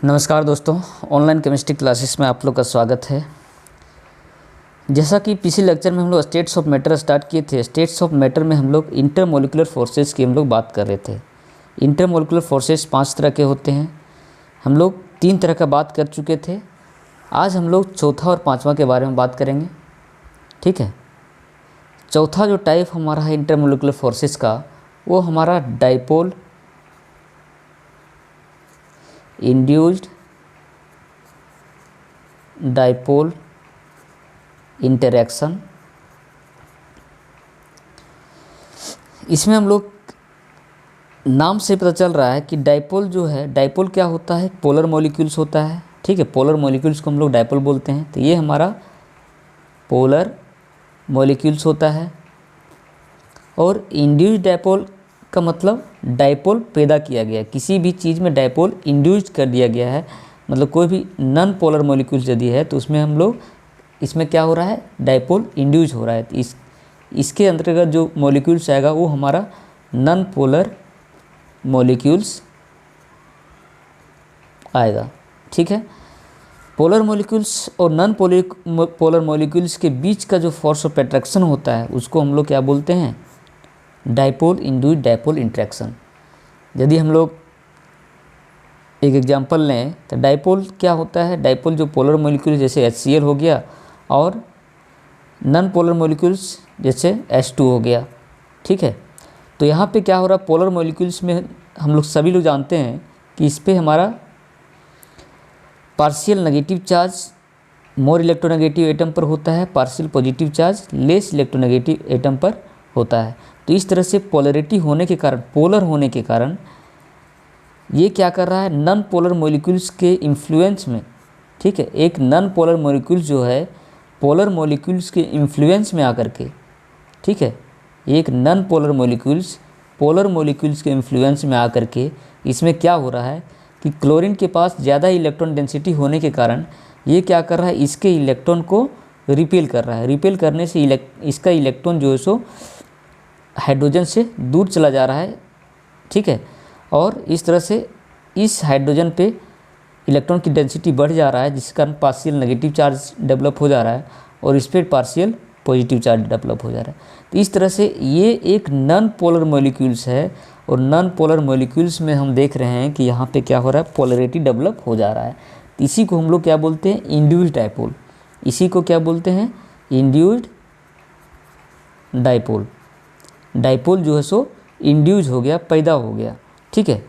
नमस्कार दोस्तों, online chemistry classes में आप लोग का स्वागत है। जैसा कि पिछले लेक्चर में हम लोग स्टेट्स ऑफ मैटर स्टार्ट किए थे। स्टेट्स ऑफ मैटर में हम लोग इंटरमोलिकुलर फोर्सेस की हम लोग बात कर रहे थे। इंटरमोलिकुलर फोर्सेस 5 तरह के होते हैं। हम लोग 3 तरह का बात कर चुके थे। आज हम लोग चौथा और 5वां के बारे में बात करेंगे। ठीक है। चौथा जो टाइप हमारा है इंटरमोलिकुलर फोर्सेस का, वो हमारा डाइपोल इंड्यूस्ड डाइपोल इंटरैक्शन। इसमें हम लोग नाम से पता चल रहा है कि डाइपोल जो है, डाइपोल क्या होता है, पोलर मॉलिक्यूल्स होता है। ठीक है, पोलर मॉलिक्यूल्स को हम लोग डाइपोल बोलते हैं। तो ये हमारा पोलर मॉलिक्यूल्स होता है। और इंड्यूस्ड डाइपोल का मतलब डाइपोल पैदा किया गया, किसी भी चीज़ में डाइपोल इंड्यूस्ड कर दिया गया है, मतलब कोई भी नॉन पोलर मॉलिक्यूल्स यदि है तो उसमें हम लोग, इसमें क्या हो रहा है, डाइपोल इंड्यूस हो रहा है। तो इसके अंतर्गत जो मॉलिक्यूल्स आएगा वो हमारा नॉन पोलर मॉलिक्यूल्स आएगा। ठीक है। पोलर मॉलिक्यूल्स और नॉन पोलर मॉलिक्यूल्स के बीच का जो फोर्स ऑफ अट्रैक्शन होता है उसको हम लोग क्या बोलते हैं, डाइपोल इंड्यूस्ड डाइपोल इंटरेक्शन। यदि हम लोग एक एग्जांपल लें तो डाइपोल क्या होता है, डाइपोल जो पोलर मॉलिक्यूल जैसे HCl हो गया और नॉन पोलर मॉलिक्यूल्स जैसे H2 हो गया। ठीक है। तो यहाँ पे क्या हो रहा है, पोलर मॉलिक्यूल्स में हम लोग सभी लोग जानते हैं कि इस पर हमारा partial negative charge more electronegative atom पर होता है, partial positive charge less electronegative atom पर होता है। तो इस तरह से पोलरिटी होने के कारण, पोलर होने के कारण ये क्या कर रहा है, नॉन पोलर मॉलिक्यूल्स के इन्फ्लुएंस में। ठीक है, एक नॉन पोलर मॉलिक्यूल्स जो है पोलर मॉलिक्यूल्स के इन्फ्लुएंस में आकर के, ठीक है, एक non polar molecules polar molecules के इन्फ्लुएंस में आकर के इसमें क्या हो रहा है कि क्लोरीन के पास ज़्यादा इलेक्ट्रॉन डेंसिटी होने के कारण ये क्या कर रहा है, इसके इलेक्ट्रॉन को रिपेल कर रहा है। रिपेल करने से इसका इलेक्ट्रॉन जो है सो हाइड्रोजन से दूर चला जा रहा है। ठीक है। और इस तरह से इस हाइड्रोजन पे इलेक्ट्रॉन की डेंसिटी बढ़ जा रहा है, जिसके कारण पार्शियल नेगेटिव चार्ज डेवलप हो जा रहा है और इस पर पार्शियल पॉजिटिव चार्ज डेवलप हो जा रहा है। तो इस तरह से ये एक नॉन पोलर मॉलिक्यूल्स है और नॉन पोलर मॉलिक्यूल्स में हम देख रहे हैं कि यहाँ पे क्या हो रहा है, पोलरिटी डेवलप हो जा रहा है। तो इसी को हम लोग क्या बोलते हैं, इंड्यूस्ड डाइपोल। इसी को क्या बोलते हैं, इंड्यूस्ड डाइपोल। डाइपोल जो है सो इंड्यूस हो गया, पैदा हो गया। ठीक है।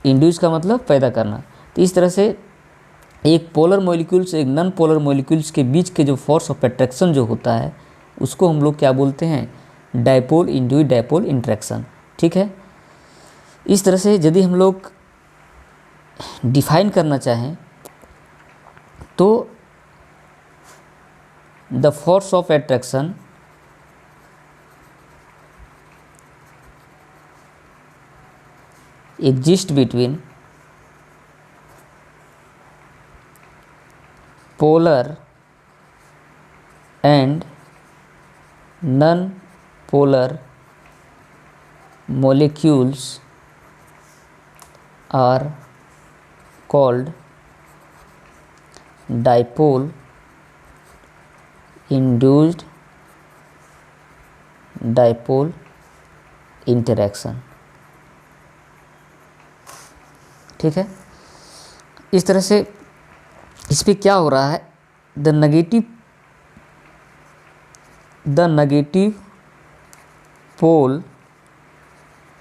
इंड्यूस का मतलब पैदा करना। तो इस तरह से एक पोलर मॉलिक्यूल्स एक नॉन पोलर मॉलिक्यूल्स के बीच के जो फोर्स ऑफ अट्रैक्शन जो होता है उसको हम लोग क्या बोलते हैं, डाइपोल इंड्यूस्ड डाइपोल इंटरेक्शन। ठीक है। इस तरह से यदि हम लोग डिफाइन करना चाहें तो the force of attraction exist between polar and non-polar molecules are called dipole induced dipole interaction। ठीक है। इस तरह से इस पे क्या हो रहा है, the negative pole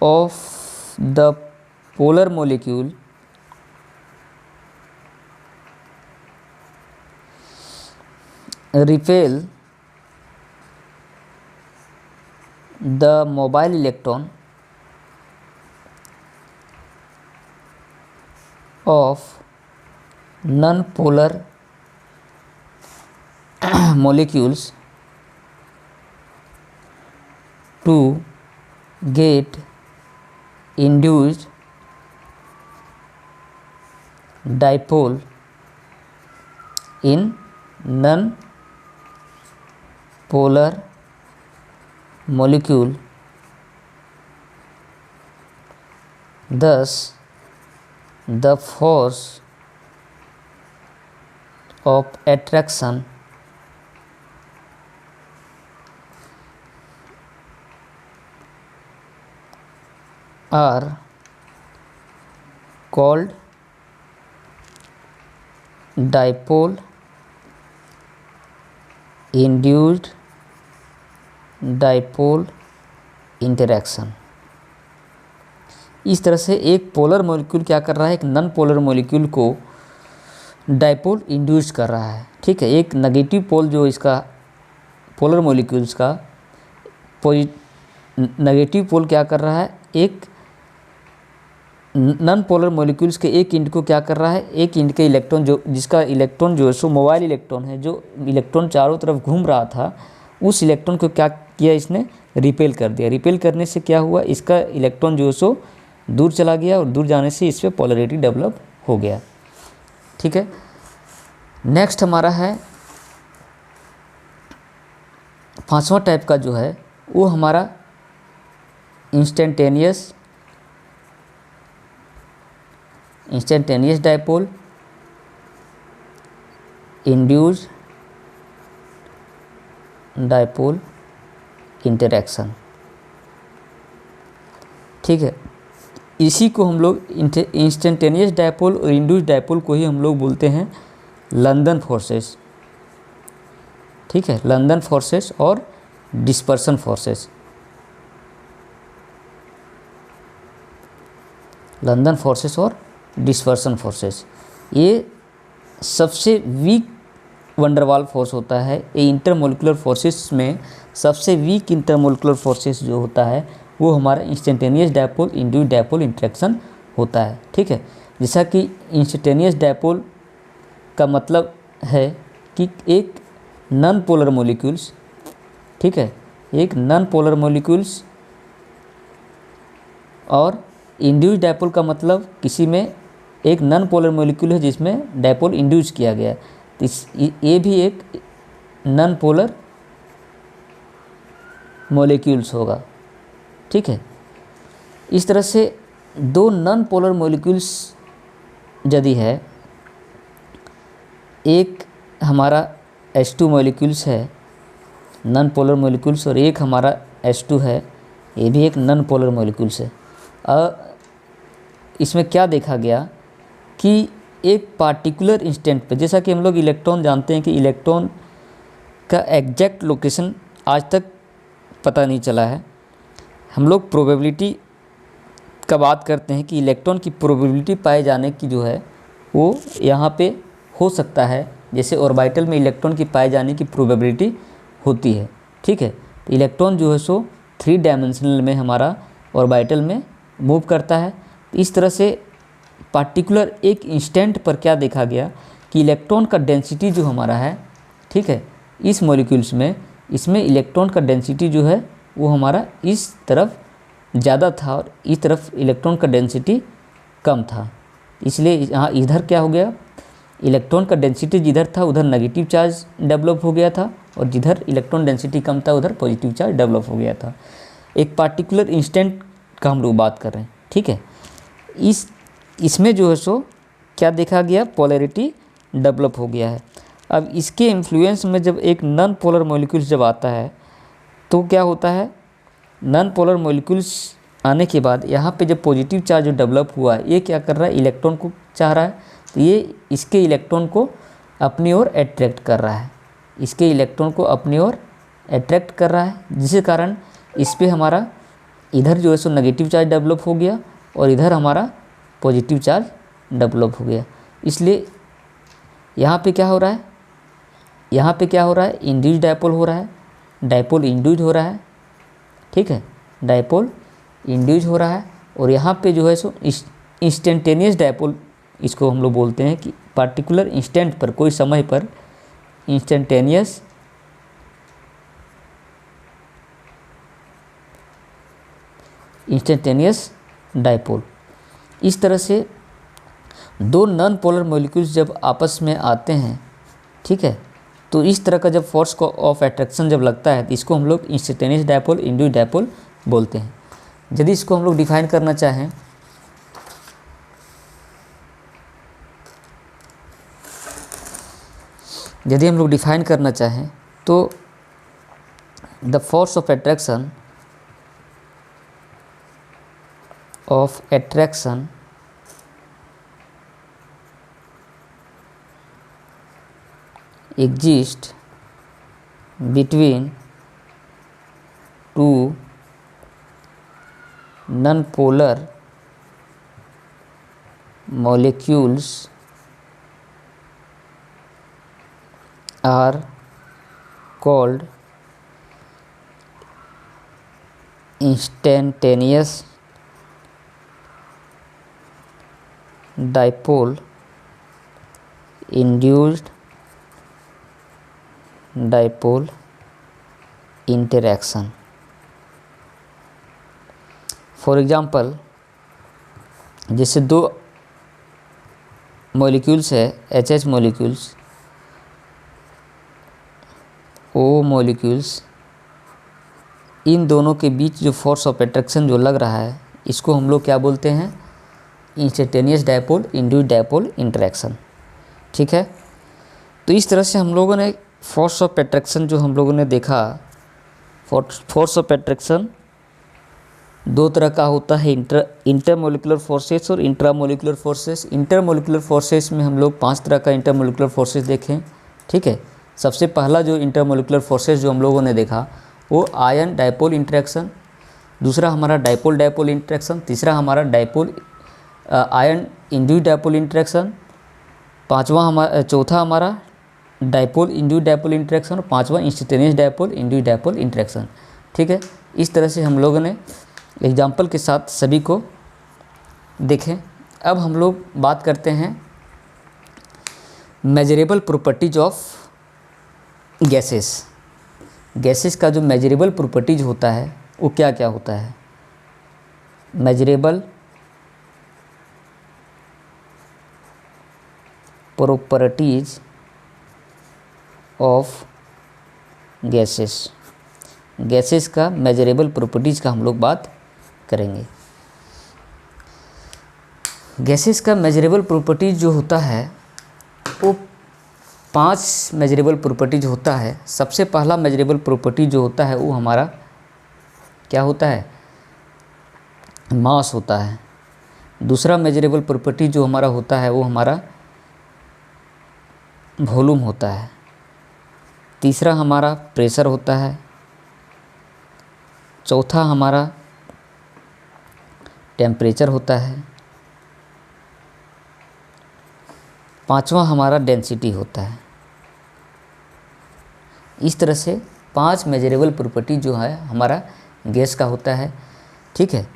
of the polar molecule repel the mobile electron of non-polar molecules to get induced dipole in non-polar molecule. Thus the force of attraction are called dipole induced dipole interaction. इस तरह से एक polar molecule क्या कर रहा है, एक non polar molecule को डाइपोल इंड्यूस कर रहा है। ठीक है, एक नेगेटिव पोल जो इसका पोलर मॉलिक्यूल्स का नेगेटिव पोल क्या कर रहा है, एक नॉन पोलर मॉलिक्यूल्स के एक एंड को क्या कर रहा है, एक एंड के इलेक्ट्रॉन जो जिसका इलेक्ट्रॉन जो है सो मोबाइल इलेक्ट्रॉन है, जो इलेक्ट्रॉन चारों तरफ घूम रहा था, उस इलेक्ट्रॉन को क्या किया इसने, रिपेल कर दिया। रिपेल करने से क्या हुआ, इसका इलेक्ट्रॉन जो है सो दूर चला गया और दूर जाने से इस पर पोलरिटी डेवलप हो गया। ठीक है, नेक्स्ट हमारा है पांचवा टाइप का जो है वो हमारा instantaneous dipole induced dipole interaction. ठीक है, इसी को हम लोग इंस्टेंटेनियस डाइपोल और इंड्यूस्ड डाइपोल को ही हम लोग बोलते हैं लंदन फोर्सेस। ठीक है, लंदन फोर्सेस और डिस्पर्सन फोर्सेस। लंदन फोर्सेस और डिस्पर्सन फोर्सेस, ये सबसे वीक वंडरवाल फोर्स होता है। ये इंटरमोलिकुलर फोर्सेस में सबसे वीक इंटरमोलिकुलर फोर्सेस जो होता है वो हमारा instantaneous dipole induced dipole interaction होता है। ठीक है, जैसा कि इंस्टेंटेनियस डाइपोल का मतलब है कि एक नॉन पोलर मॉलिक्यूल्स, ठीक है, एक नॉन पोलर मॉलिक्यूल्स, और इंड्यूस्ड डाइपोल का मतलब किसी में एक नॉन पोलर मॉलिक्यूल है जिसमें डाइपोल इंड्यूस किया गया है, तो ये भी एक नॉन पोलर मॉलिक्यूल्स होगा। ठीक है, इस तरह से दो नॉन पोलर मॉलिक्यूल्स यदि है, एक हमारा H2 मॉलिक्यूल्स है नॉन पोलर मॉलिक्यूल्स, और एक हमारा H2 है, ये भी एक नॉन पोलर मॉलिक्यूल्स है। इसमें क्या देखा गया कि एक पार्टिकुलर इंस्टेंट पे, जैसा कि हम लोग इलेक्ट्रॉन जानते हैं कि इलेक्ट्रॉन का एग्जैक्ट लोकेशन आज तक पता नहीं चला है। हम लोग प्रोबेबिलिटी का बात करते हैं कि इलेक्ट्रॉन की प्रोबेबिलिटी पाए जाने की जो है वो यहाँ पे हो सकता है, जैसे ऑर्बिटल में इलेक्ट्रॉन की पाए जाने की प्रोबेबिलिटी होती है। ठीक है, तो इलेक्ट्रॉन जो है सो 3 डायमेंशनल में हमारा ऑर्बिटल में मूव करता है। तो इस तरह से पार्टिकुलर एक इंस्टेंट पर क्या देखा गया कि इलेक्ट्रॉन का डेंसिटी जो हमारा है, ठीक है, इस मॉलिक्यूल्स में, इसमें इलेक्ट्रॉन का डेंसिटी जो है वो हमारा इस तरफ ज़्यादा था और इस तरफ इलेक्ट्रॉन का डेंसिटी कम था। इसलिए यहाँ इधर क्या हो गया, इलेक्ट्रॉन का डेंसिटी जिधर था उधर नेगेटिव चार्ज डेवलप हो गया था, और जिधर इलेक्ट्रॉन डेंसिटी कम था उधर पॉजिटिव चार्ज डेवलप हो गया था। एक पार्टिकुलर इंस्टेंट का हम लोग बात कर रहे हैं। ठीक है, इसमें जो है सो क्या देखा गया, पोलैरिटी डेवलप हो गया है। अब इसके इन्फ्लुएंस में जब एक नॉन पोलर मॉलिक्यूल्स जब आता है तो क्या होता है, नॉन पोलर मॉलिक्यूल्स आने के बाद यहाँ पे जब पॉजिटिव चार्ज जो डेवलप हुआ है, ये क्या कर रहा है, इलेक्ट्रॉन को चाह रहा है, तो ये इसके इलेक्ट्रॉन को अपनी ओर अट्रैक्ट कर रहा है, इसके इलेक्ट्रॉन को अपनी ओर अट्रैक्ट कर रहा है, जिसके कारण इस पर हमारा इधर जो है सो नेगेटिव चार्ज डेवलप हो गया और इधर हमारा पॉजिटिव चार्ज डेवलप हो गया। इसलिए यहाँ पे क्या हो रहा है, यहाँ पे क्या हो रहा है, इंड्यूस्ड डाइपोल हो रहा है, डाइपोल इंड्यूस्ड हो रहा है। ठीक है, डाइपोल इंड्यूस्ड हो रहा है, और यहाँ पे जो है सो इंस्टेंटेनियस डाइपोल, इसको हम लोग बोलते हैं कि पार्टिकुलर इंस्टेंट पर, कोई समय पर इंस्टेंटेनियस डाइपोल। इस तरह से दो नॉन पोलर मॉलिक्यूल्स जब आपस में आते हैं, ठीक है, तो इस तरह का जब फोर्स को ऑफ अट्रैक्शन जब लगता है तो इसको हम लोग इंस्टेंटेनियस डाइपोल इंड्यूस्ड डाइपोल बोलते हैं। यदि इसको हम लोग डिफाइन करना चाहें यदि हम लोग डिफाइन करना चाहें तो the force of attraction exist between two non-polar molecules are called instantaneous dipole induced dipole interaction. For example, जैसे दो मॉलिक्यूल्स है एच मॉलिक्यूल्स, ओ मॉलिक्यूल्स, इन दोनों के बीच जो फोर्स ऑफ अट्रैक्शन जो लग रहा है इसको हम लोग क्या बोलते हैं? Instantaneous dipole induced dipole interaction. ठीक है, तो इस तरह से हम लोगों ने फोर्स ऑफ अट्रैक्शन जो हम लोगों ने देखा, फोर्स ऑफ अट्रैक्शन दो तरह का होता है, इंटरमोलिकुलर फोर्सेस और इंट्रामोलिकुलर फोर्सेस। इंटरमोलिकुलर फोर्सेस में हम लोग 5 तरह का इंटरमोलिकुलर फोर्सेस देखें। ठीक है, सबसे पहला जो इंटरमोलिकुलर फोर्सेस जो हम लोगों ने देखा वो आयन डाइपोल इंटरैक्शन, दूसरा हमारा डाइपोल डाइपोल इंटरैक्शन, तीसरा हमारा dipole ion induced dipole interaction, चौथा हमारा डाइपोल इंड्यूस्ड डाइपोल इंटरैक्शन और पांचवा instantaneous dipole induced dipole interaction. ठीक है, इस तरह से हम लोगों ने एग्जाम्पल के साथ सभी को देखें। अब हम लोग बात करते हैं measurable properties of gases. Gases का जो मेजरेबल प्रॉपर्टीज होता है वो क्या क्या होता है? Measurable properties of gases. Gases का मेजरेबल प्रॉपर्टीज का हम लोग बात करेंगे। गैसेस का मेजरेबल प्रॉपर्टीज जो होता है वो 5 मेजरेबल प्रॉपर्टीज होता है। सबसे पहला मेजरेबल प्रॉपर्टी जो होता है वो हमारा क्या होता है? मास होता है। दूसरा मेजरेबल प्रॉपर्टी जो हमारा होता है वो हमारा वॉल्यूम होता है। तीसरा हमारा प्रेशर होता है। चौथा हमारा टेम्परेचर होता है। पांचवा हमारा डेंसिटी होता है। इस तरह से 5 मेजरेबल प्रॉपर्टी जो है हमारा गैस का होता है। ठीक है,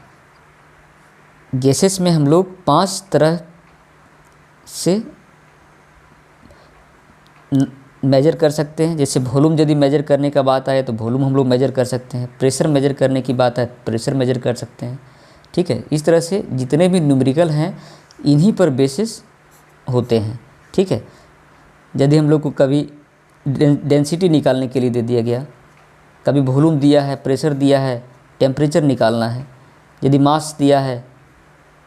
गैसेस में हम लोग 5 तरह से मेजर कर सकते हैं। जैसे वॉल्यूम यदि मेजर करने का बात आए तो वॉल्यूम हम लोग मेजर कर सकते हैं। प्रेशर मेजर करने की बात है, प्रेशर मेजर कर सकते हैं। ठीक है, इस तरह से जितने भी न्यूमेरिकल हैं इन्हीं पर बेसिस होते हैं। ठीक है, यदि हम लोग को कभी डेंसिटी निकालने के लिए दे दिया गया, कभी वॉल्यूम दिया है, प्रेशर दिया है, टेम्परेचर निकालना है, यदि मास दिया है,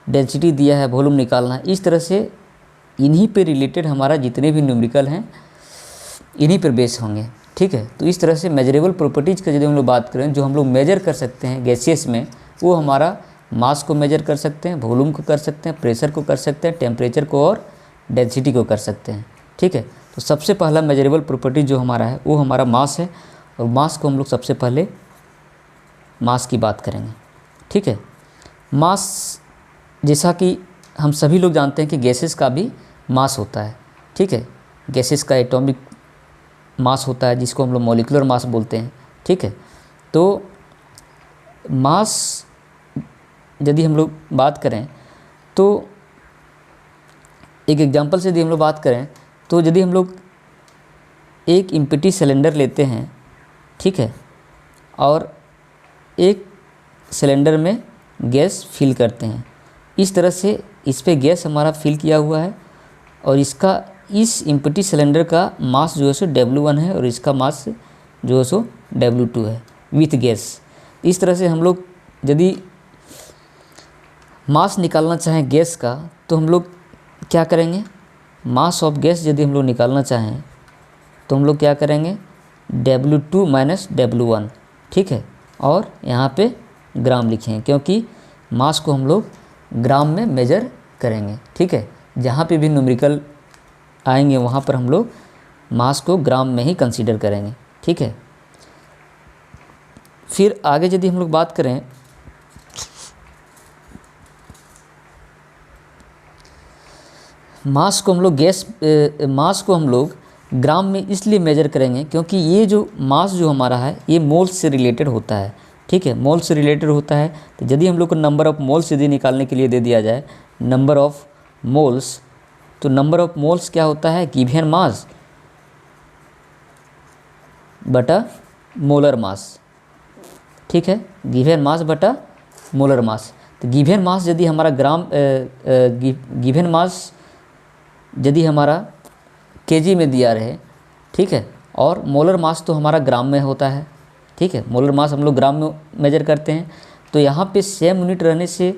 डेंसिटी दिया है, वॉल्यूम निकालना है, इस तरह से इन्हीं पे रिलेटेड हमारा जितने भी न्यूमेरिकल हैं इन्हीं पर बेस होंगे। ठीक है, तो इस तरह से मेजरेबल प्रॉपर्टीज़ का यदि हम लोग बात करें जो हम लोग मेजर कर सकते हैं गैसेस में, वो हमारा मास को मेजर कर सकते हैं, वॉल्यूम को कर सकते हैं, प्रेशर को कर सकते हैं, टेम्परेचर को और डेंसिटी को कर सकते हैं। ठीक है, तो सबसे पहला मेजरेबल प्रॉपर्टी जो हमारा है वो हमारा मास है, और मास को हम लोग सबसे पहले मास की बात करेंगे। ठीक है, मास जैसा कि हम सभी लोग जानते हैं कि गैसेस का भी मास होता है। ठीक है, गैसेस का एटॉमिक मास होता है जिसको हम लोग मॉलिक्यूलर मास बोलते हैं। ठीक है, तो मास यदि हम लोग बात करें तो एक एग्जांपल से यदि हम लोग बात करें तो यदि हम लोग एक एम्प्टी सिलेंडर लेते हैं, ठीक है, और एक सिलेंडर में गैस फिल करते हैं, इस तरह से इस पे गैस हमारा फिल किया हुआ है और इसका इस एम्प्टी सिलेंडर का मास जो है सो W1 है और इसका मास जो है सो W2 है विथ गैस। इस तरह से हम लोग यदि मास निकालना चाहें गैस का तो हम लोग क्या करेंगे? मास ऑफ गैस यदि हम लोग निकालना चाहें तो हम लोग क्या करेंगे, W2 माइनस W1, ठीक है। और यहाँ पे ग्राम लिखेंगे क्योंकि मास को हम लोग ग्राम में मेजर करेंगे, ठीक है। जहाँ पे भी न्यूमेरिकल आएंगे वहाँ पर हम लोग मास को ग्राम में ही कंसीडर करेंगे, ठीक है। फिर आगे यदि हम लोग बात करें मास को हम लोग ग्राम में इसलिए मेजर करेंगे क्योंकि ये जो मास जो हमारा है ये मोल्स से रिलेटेड होता है, ठीक है। मोल से रिलेटेड होता है तो यदि हम लोग को नंबर ऑफ़ मोल्स यदि निकालने के लिए दे दिया जाए नंबर ऑफ़ मोल्स, तो नंबर ऑफ़ मोल्स क्या होता है, गिवन मास बटा मोलर मास, ठीक है। गिवन मास बटा मोलर मास। तो गिवन मास यदि हमारा गिवन मास यदि हमारा केजी में दिया रहे, ठीक है, और मोलर मास तो हमारा ग्राम में होता है, ठीक है। मोलर मास हम लोग ग्राम में मेजर करते हैं, तो यहाँ पे सेम यूनिट रहने से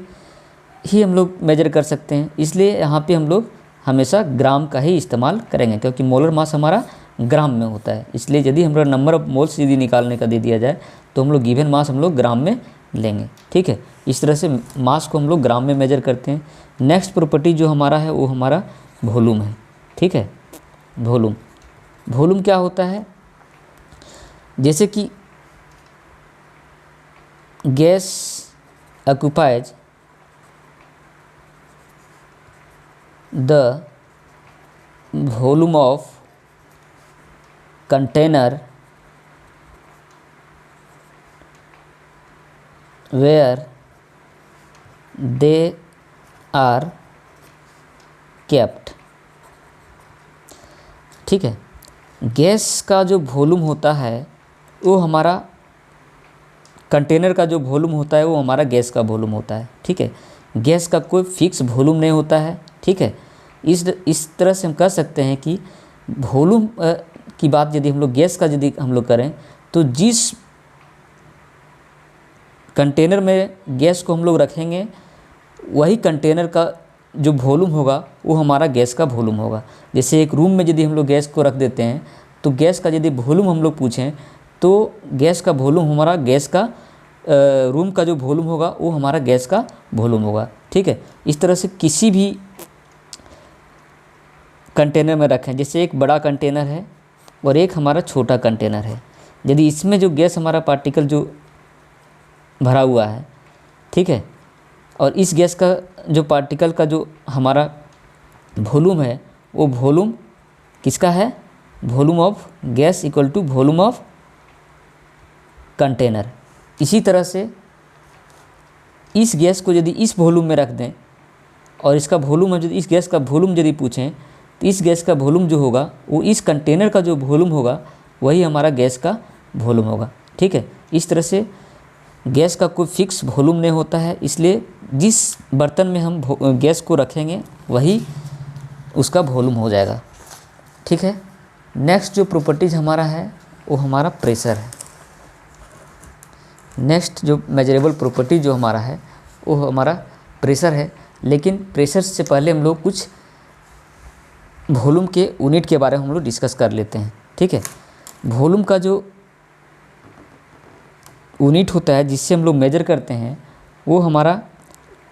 ही हम लोग मेजर कर सकते हैं, इसलिए यहाँ पे हम लोग हमेशा ग्राम का ही इस्तेमाल करेंगे क्योंकि मोलर मास हमारा ग्राम में होता है। इसलिए यदि हमारा नंबर ऑफ मोल्स यदि निकालने का दे दिया जाए तो हम लोग गिवन मास हम लोग ग्राम में लेंगे, ठीक है। इस तरह से मास को हम लोग ग्राम में मेजर करते हैं। नेक्स्ट प्रॉपर्टी जो हमारा है वो हमारा वॉल्यूम है, ठीक है। वॉल्यूम क्या होता है, जैसे कि gas occupies the volume of container where they are kept, ठीक है। गैस का जो वॉल्यूम होता है वो हमारा कंटेनर का जो वॉल्यूम होता है वो हमारा गैस का वॉल्यूम होता है, ठीक है। गैस का कोई फिक्स वॉल्यूम नहीं होता है, ठीक है। इस तरह से हम कह सकते हैं कि वॉल्यूम की बात यदि हम लोग गैस का यदि हम लोग करें तो जिस कंटेनर में गैस को हम लोग रखेंगे वही कंटेनर का जो वॉल्यूम होगा वो हमारा गैस का वॉल्यूम होगा। जैसे एक रूम में यदि हम लोग गैस को रख देते हैं तो गैस का यदि वॉल्यूम हम लोग पूछें तो गैस का वॉल्यूम हमारा गैस का रूम का जो वॉल्यूम होगा वो हमारा गैस का वॉल्यूम होगा, ठीक है। इस तरह से किसी भी कंटेनर में रखें, जैसे एक बड़ा कंटेनर है और एक हमारा छोटा कंटेनर है, यदि इसमें जो गैस हमारा पार्टिकल जो भरा हुआ है, ठीक है, और इस गैस का जो पार्टिकल का जो हमारा वॉल्यूम है वो वॉल्यूम किसका है, volume of gas equal to volume of container. इसी तरह से इस गैस को यदि इस वॉल्यूम में रख दें और इसका वॉल्यूम है, यदि इस गैस का वॉल्यूम यदि पूछें तो इस गैस का वॉल्यूम जो होगा वो इस कंटेनर का जो वॉल्यूम होगा वही हमारा गैस का वॉल्यूम होगा, ठीक है। इस तरह से गैस का कोई फिक्स वॉल्यूम नहीं होता है, इसलिए जिस बर्तन में हम गैस को रखेंगे वही उसका वॉल्यूम हो जाएगा, ठीक है। नेक्स्ट जो प्रॉपर्टीज़ हमारा है वो हमारा प्रेशर है। नेक्स्ट जो मेजरेबल प्रॉपर्टी जो हमारा है वो हमारा प्रेशर है, लेकिन प्रेशर से पहले हम लोग कुछ वॉल्यूम के यूनिट के बारे में हम लोग डिस्कस कर लेते हैं, ठीक है। वॉल्यूम का जो यूनिट होता है जिससे हम लोग मेजर करते हैं वो हमारा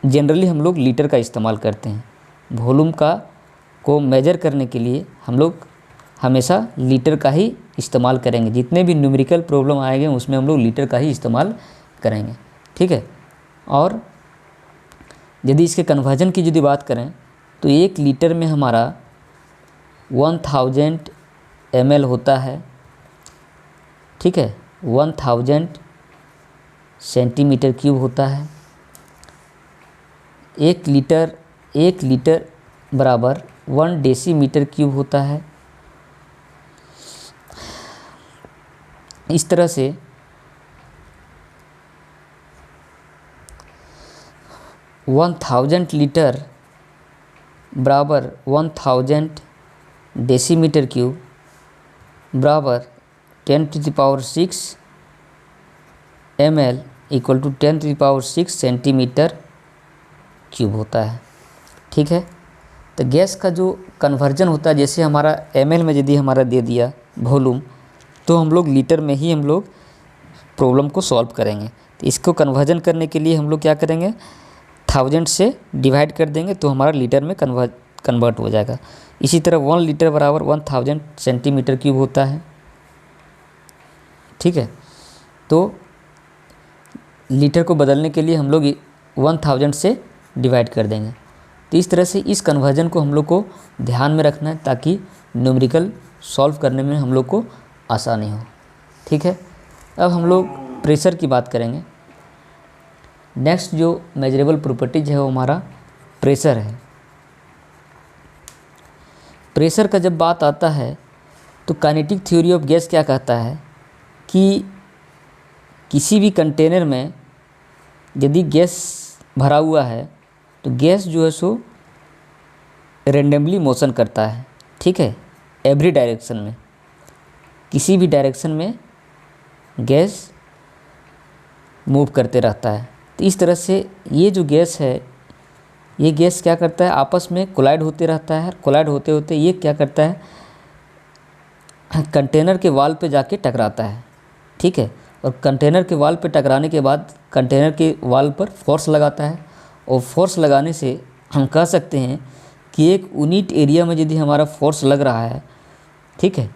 जनरली हम लोग लीटर का इस्तेमाल करते हैं। वॉल्यूम को मेजर करने के लिए हम लोग हमेशा लीटर का ही इस्तेमाल करेंगे। जितने भी न्यूमेरिकल प्रॉब्लम आएंगे उसमें हम लोग लीटर का ही इस्तेमाल करेंगे, ठीक है। और यदि इसके कन्वर्जन की यदि बात करें तो 1 लीटर में हमारा 1000 ml होता है, ठीक है। 1000 सेंटीमीटर क्यूब होता है। 1 लीटर बराबर 1 डेसीमीटर क्यूब होता है। इस तरह से वन 1000 लीटर बराबर 1000 डेसीमीटर क्यूब बराबर 10⁶ ml equal to 10⁶ centimetre cube होता है, ठीक है। तो गैस का जो कन्वर्जन होता है, जैसे हमारा ml में यदि हमारा दे दिया वॉल्यूम, तो हम लोग लीटर में ही हम लोग प्रॉब्लम को सॉल्व करेंगे। तो इसको कन्वर्जन करने के लिए हम लोग क्या करेंगे, 1000 से डिवाइड कर देंगे तो हमारा लीटर में कन्वर्ट हो जाएगा। इसी तरह 1 लीटर बराबर 1000 सेंटीमीटर क्यूब होता है। ठीक है, तो लीटर को बदलने के लिए हम लोग 1000 से डिवाइड कर देंगे। तो इस तरह से इस कन्वर्जन को हम लोग को ध्यान में रखना है ताकि न्यूमेरिकल सॉल्व करने में हम लोग को आसानी हो। ठीक है, अब हम लोग प्रेशर की बात करेंगे। नेक्स्ट जो मेजरेबल प्रॉपर्टीज है वो हमारा प्रेशर है। प्रेशर का जब बात आता है तो काइनेटिक थ्योरी ऑफ गैस क्या कहता है कि किसी भी कंटेनर में यदि गैस भरा हुआ है तो गैस जो है सो रेंडमली मोशन करता है। ठीक है, एवरी डायरेक्शन में, किसी भी डायरेक्शन में गैस मूव करते रहता है। तो इस तरह से ये जो गैस है, ये गैस क्या करता है, आपस में कोलाइड होते रहता है। कोलाइड होते होते ये क्या करता है, कंटेनर के वाल पे जाके टकराता है। ठीक है, और कंटेनर के वाल पे टकराने के बाद कंटेनर के वाल पर फोर्स लगाता है, और फोर्स लगाने से हम कह सकते हैं कि एक यूनिट एरिया में यदि हमारा फोर्स लग रहा है, ठीक है,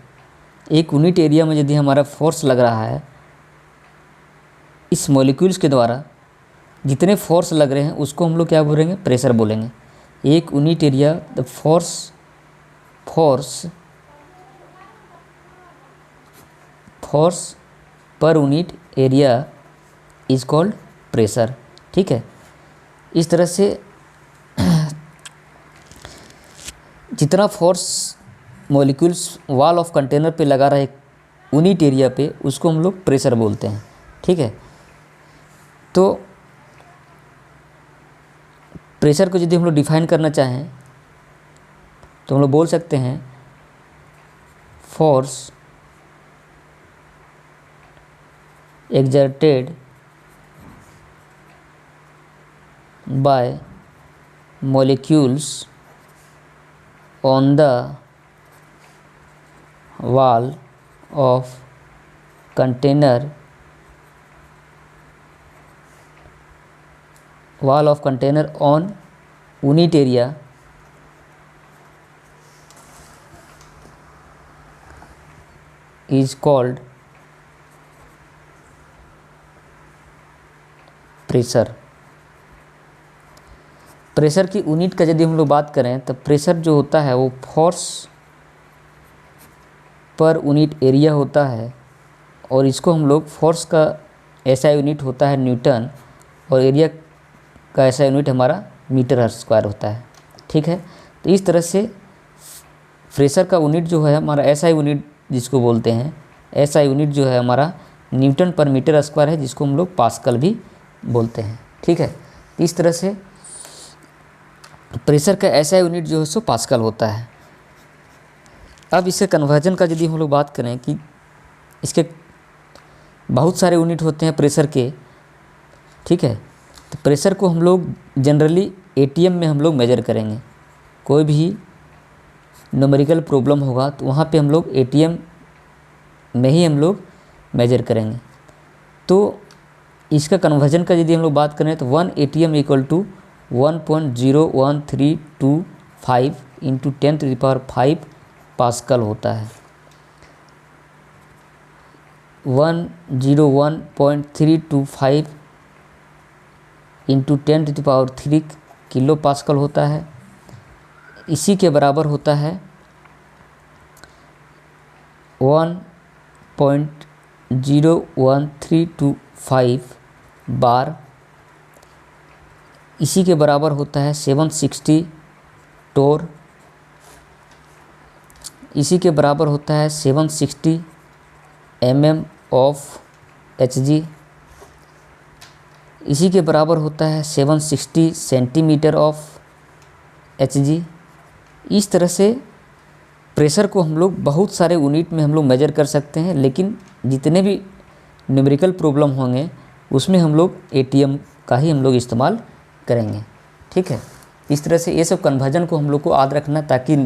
एक यूनिट एरिया में यदि हमारा फोर्स लग रहा है, इस मॉलिक्यूल्स के द्वारा जितने फोर्स लग रहे हैं उसको हम लोग क्या बोलेंगे, प्रेशर बोलेंगे। एक unit area, the force per unit area is called pressure. ठीक है, इस तरह से जितना force molecules wall of container पे लगा रहा है यूनिट एरिया पे, उसको हम लोग प्रेशर बोलते हैं। ठीक है, तो प्रेशर को यदि हम लोग डिफाइन करना चाहें तो हम लोग बोल सकते हैं force exerted by molecules on the wall of container on unit area is called pressure. Pressure की यूनिट का यदि हम लोग बात करें तो प्रेशर जो होता है वो फोर्स पर यूनिट एरिया होता है, और इसको हम लोग फोर्स का ऐसा यूनिट होता है न्यूटन, और एरिया का ऐसा यूनिट हमारा मीटर स्क्वायर होता है। ठीक है, तो इस तरह से प्रेशर का यूनिट जो है हमारा ऐसा यूनिट जिसको बोलते हैं, ऐसा यूनिट जो है हमारा न्यूटन पर मीटर स्क्वायर है, जिसको हम लोग पास्कल भी बोलते हैं। ठीक है, तो इस तरह से प्रेशर का ऐसा यूनिट जो है सो पास्कल होता है। अब इसके कन्वर्जन का यदि हम लोग बात करें कि इसके बहुत सारे यूनिट होते हैं प्रेशर के। ठीक है, तो प्रेशर को हम लोग जनरली एटीएम में हम लोग मेजर करेंगे। कोई भी न्यूमेरिकल प्रॉब्लम होगा तो वहाँ पे हम लोग एटीएम में ही हम लोग मेजर करेंगे। तो इसका कन्वर्जन का यदि हम लोग बात करें तो 1 ATM equal to 1.01325 into 10⁵ pascal होता है। 101.325 इंटू 10⁻³ किलो पास्कल होता है। इसी के बराबर होता है 1.01325 बार। इसी के बराबर होता है 760 टोर। इसी के बराबर होता है 760 mm ऑफ Hg। इसी के बराबर होता है 760 सेंटीमीटर ऑफ Hg। इस तरह से प्रेशर को हम लोग बहुत सारे यूनिट में हम लोग मेजर कर सकते हैं, लेकिन जितने भी न्यूमेरिकल प्रॉब्लम होंगे उसमें हम लोग एटीएम का ही हम लोग इस्तेमाल करेंगे। ठीक है, इस तरह से ये सब कन्वर्जन को हम लोग को याद रखना, ताकि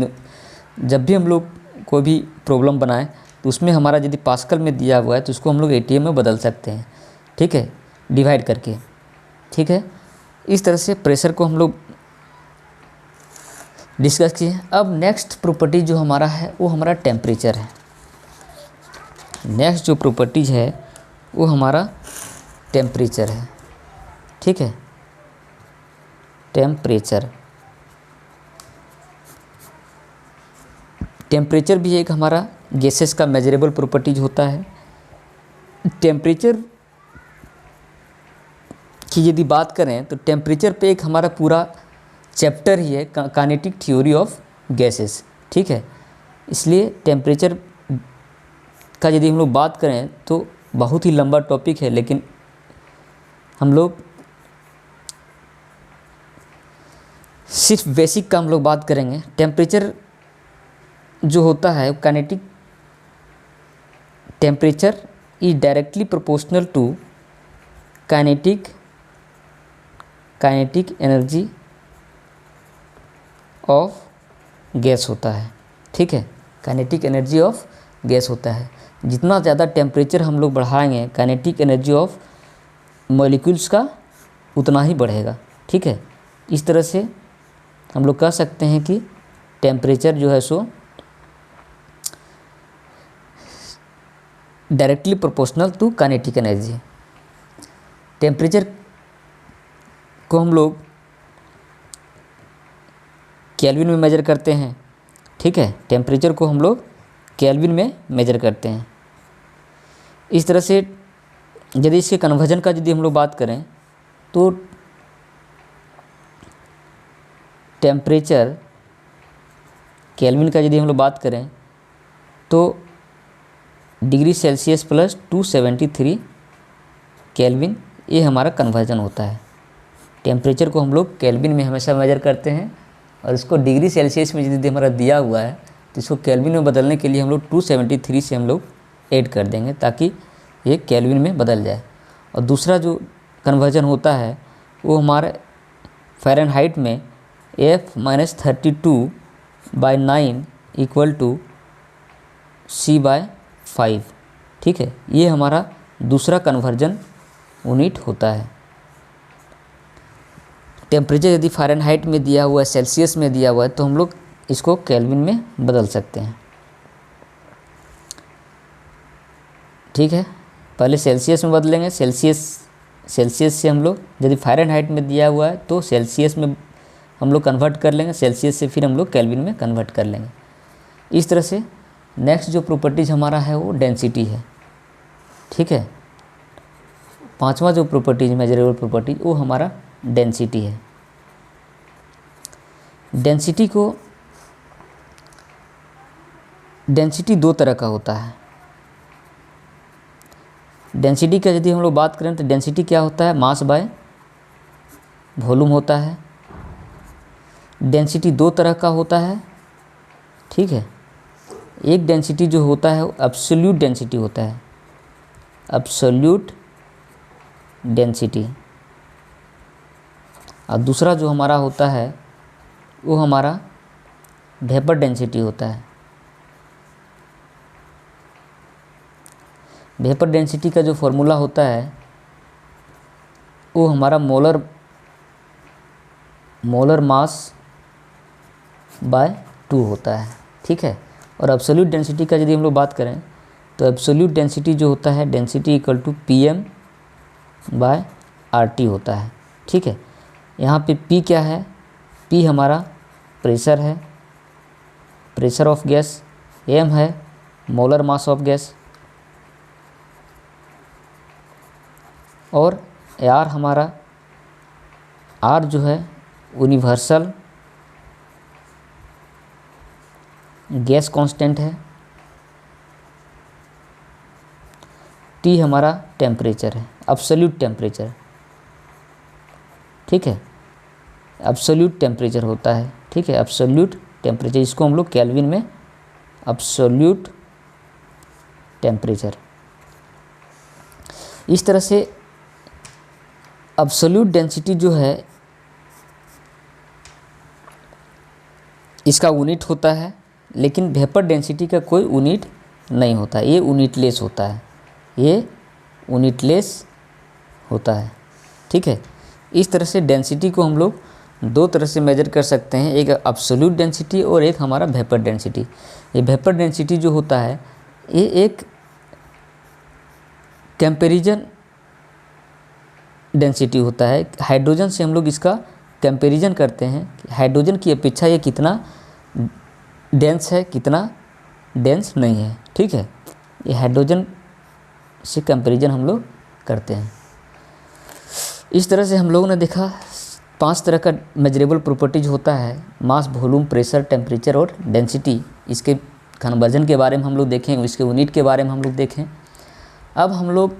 जब भी हम लोग कोई भी प्रॉब्लम बनाएं तो उसमें हमारा यदि पास्कल में दिया हुआ है तो उसको हम लोग एटीएम में बदल सकते हैं, ठीक है, डिवाइड करके, ठीक है। इस तरह से प्रेशर को हम लोग डिस्कस किए। अब नेक्स्ट प्रॉपर्टी जो हमारा है वो हमारा टेम्परेचर है। नेक्स्ट जो प्रॉपर्टीज है वो हमारा टेम्परेचर है, ठीक है। टेम्परेचर टेम्परेचर भी एक हमारा गैसेस का मेजरेबल प्रॉपर्टीज होता है। टेम्परेचर की यदि बात करें तो टेम्परेचर पे एक हमारा पूरा चैप्टर ही है, काइनेटिक थ्योरी ऑफ गैसेस, ठीक है। इसलिए टेम्परेचर का यदि हम लोग बात करें तो बहुत ही लंबा टॉपिक है, लेकिन हम लोग सिर्फ बेसिक का हम लोग बात करेंगे। टेम्परेचर जो होता है kinetic temperature is directly proportional to kinetic energy of gas होता है, ठीक है। काइनेटिक एनर्जी ऑफ गैस होता है। जितना ज़्यादा टेम्परेचर हम लोग बढ़ाएंगे काइनेटिक एनर्जी ऑफ मॉलिक्यूल्स का उतना ही बढ़ेगा, ठीक है। इस तरह से हम लोग कह सकते हैं कि टेम्परेचर जो है so directly proportional to kinetic energy. Temperature को हम लोग केल्विन में मेजर करते हैं, ठीक है। टेम्परेचर को हम लोग केल्विन में मेजर करते हैं। इस तरह से यदि इसके कन्वर्जन का यदि हम लोग बात करें तो टेम्परेचर केल्विन का यदि हम लोग बात करें तो डिग्री सेल्सियस प्लस 273 केल्विन, ये हमारा कन्वर्जन होता है। टेम्परेचर को हम लोग केल्विन में हमेशा मेजर करते हैं और इसको डिग्री सेल्सियस में यदि हमारा दिया हुआ है तो इसको केल्विन में बदलने के लिए हम लोग 273 से हम लोग ऐड कर देंगे ताकि ये केल्विन में बदल जाए। और दूसरा जो कन्वर्जन होता है वो हमारे फ़ारेनहाइट में F-32/9 इक्वल टू C/5, ठीक है। ये हमारा दूसरा कन्वर्जन यूनिट होता है। टेम्परेचर यदि फ़ारेनहाइट में दिया हुआ है, सेल्सियस में दिया हुआ है, तो हम लोग इसको केल्विन में बदल सकते हैं, ठीक है। पहले सेल्सियस में बदलेंगे, सेल्सियस से हम लोग यदि फ़ारेनहाइट में दिया हुआ है तो सेल्सियस में हम लोग कन्वर्ट कर लेंगे, सेल्सियस से फिर हम लोग केल्विन में कन्वर्ट कर लेंगे। इस तरह से नेक्स्ट जो प्रॉपर्टीज़ हमारा है वो डेंसिटी है, ठीक है। पांचवा जो प्रॉपर्टीज मेजरेबल प्रॉपर्टीज वो हमारा डेंसिटी है। डेंसिटी दो तरह का होता है। डेंसिटी का यदि हम लोग बात करें तो डेंसिटी क्या होता है, मास बाय वॉल्यूम होता है। डेंसिटी दो तरह का होता है, ठीक है। एक डेंसिटी जो होता है वो एब्सोल्यूट डेंसिटी होता है, एब्सोल्यूट डेंसिटी। और दूसरा जो हमारा होता है वो हमारा वेपर डेंसिटी होता है। वेपर डेंसिटी का जो फॉर्मूला होता है वो हमारा मोलर मास बाय 2 होता है, ठीक है। और एब्सोल्यूट डेंसिटी का यदि हम लोग बात करें तो एब्सोल्यूट डेंसिटी जो होता है डेंसिटी इक्वल टू PM/RT होता है, ठीक है। यहाँ पे P क्या है, P हमारा प्रेशर है, प्रेशर ऑफ गैस। M है मोलर मास ऑफ गैस। और R हमारा, R जो है यूनिवर्सल गैस कांस्टेंट है। T हमारा टेम्परेचर है, एब्सोल्यूट टेम्परेचर, ठीक है। एब्सोल्यूट टेम्परेचर होता है, ठीक है। एब्सोल्यूट टेम्परेचर, इसको हम लोग केल्विन में एब्सोल्यूट टेम्परेचर। इस तरह से एब्सोल्यूट डेंसिटी जो है इसका यूनिट होता है, लेकिन वेपर डेंसिटी का कोई यूनिट नहीं होता, ये यूनिटलेस होता है, ये यूनिटलेस होता है। ठीक है, इस तरह से डेंसिटी को हम लोग दो तरह से मेजर कर सकते हैं, एक एब्सोल्यूट डेंसिटी और एक हमारा वेपर डेंसिटी। ये वेपर डेंसिटी जो होता है ये एक कंपैरिजन डेंसिटी होता है, हाइड्रोजन से हम लोग इसका कंपैरिजन करते हैं, हाइड्रोजन की अपेक्षा ये कितना डेंस है, कितना डेंस नहीं है। ठीक है, ये हाइड्रोजन से कंपैरिजन हम लोग करते हैं। इस तरह से हम लोगों ने देखा 5 तरह का मेजरेबल प्रॉपर्टीज होता है, मास, वॉल्यूम, प्रेशर, टेम्परेचर और डेंसिटी। इसके कन्वर्जन के बारे में हम लोग देखें, इसके यूनिट के बारे में हम लोग देखें। अब हम लोग